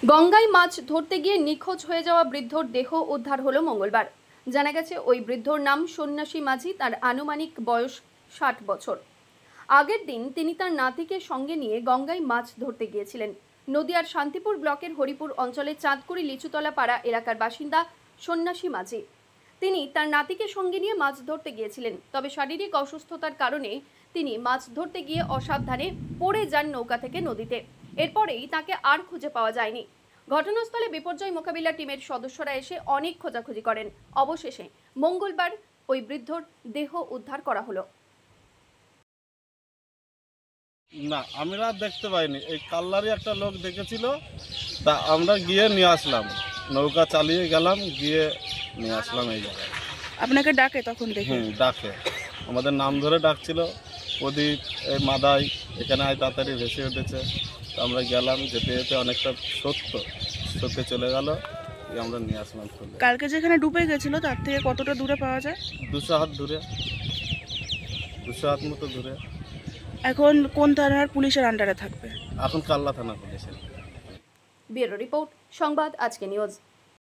গঙ্গায় মাছ ধরতে গিয়ে নিখোঁজ হয়ে যাওয়া বৃদ্ধর দেহ উদ্ধার হলো মঙ্গলবার। জানা গেছে ওই বৃদ্ধর নাম সন্ন্যাসী মাঝি। তার আনুমানিক বয়স 60 বছর। আগের দিন তিনি তার নাতিকে সঙ্গে নিয়ে গঙ্গায় মাছ ধরতে গিয়েছিলেন। নদিয়ার শান্তিপুর ব্লকের হরিপুর অঞ্চলের চাঁদকুড়ি লিচুতলা পাড়া এলাকার বাসিন্দা সন্ন্যাসী মাঝি। তিনি তার নাতিকে সঙ্গে নিয়ে মাছ ধরতে গিয়েছিলেন, তবে শারীরিক অসুস্থতার কারণে তিনি মাছ ধরতে গিয়ে অসাবধানে পড়ে যান নৌকা থেকে নদীতে। এরপরেই তাকে আর খুঁজে পাওয়া যায়নি। ঘটনাস্থলে বিপর্যয় মোকাবিলা টিমের সদস্যরা এসে অনেক খোঁজাখুঁজি করেন। অবশেষে মঙ্গলবার ওই বৃদ্ধর দেহ উদ্ধার করা হলো। না, আমরা দেখতে পাইনি। এই কাল্লারই একটা লোক দেখেছিল, তা আমরা গিয়ে নিয়ে আসলাম, নৌকা চালিয়ে গেলাম, গিয়ে নিয়ে আসলাম এই জায়গায়। আপনাকে ডাকে তখন দেখে? ডাকে, আমাদের নাম ধরে ডাকছিল, প্রদীপ, এই মাদাই, এখানে আয় তাড়াতাড়ি ভেসে উঠেছে। তো আমরা গেলাম, যেতে যেতে অনেকটা সত্যি চলে গেল, আমরা নিয়ে আসলাম। কালকে যেখানে ডুবে গেছিল তার থেকে কতটা দূরে পাওয়া যায়? 200 হাত দূরে, 200 হাত মতো দূরে। এখন কোন থানার পুলিশের আন্ডারে থাকবে? এখন কাল্লা থানা পুলিশের। ব্যুরো রিপোর্ট, সংবাদ আজকে নিউজ।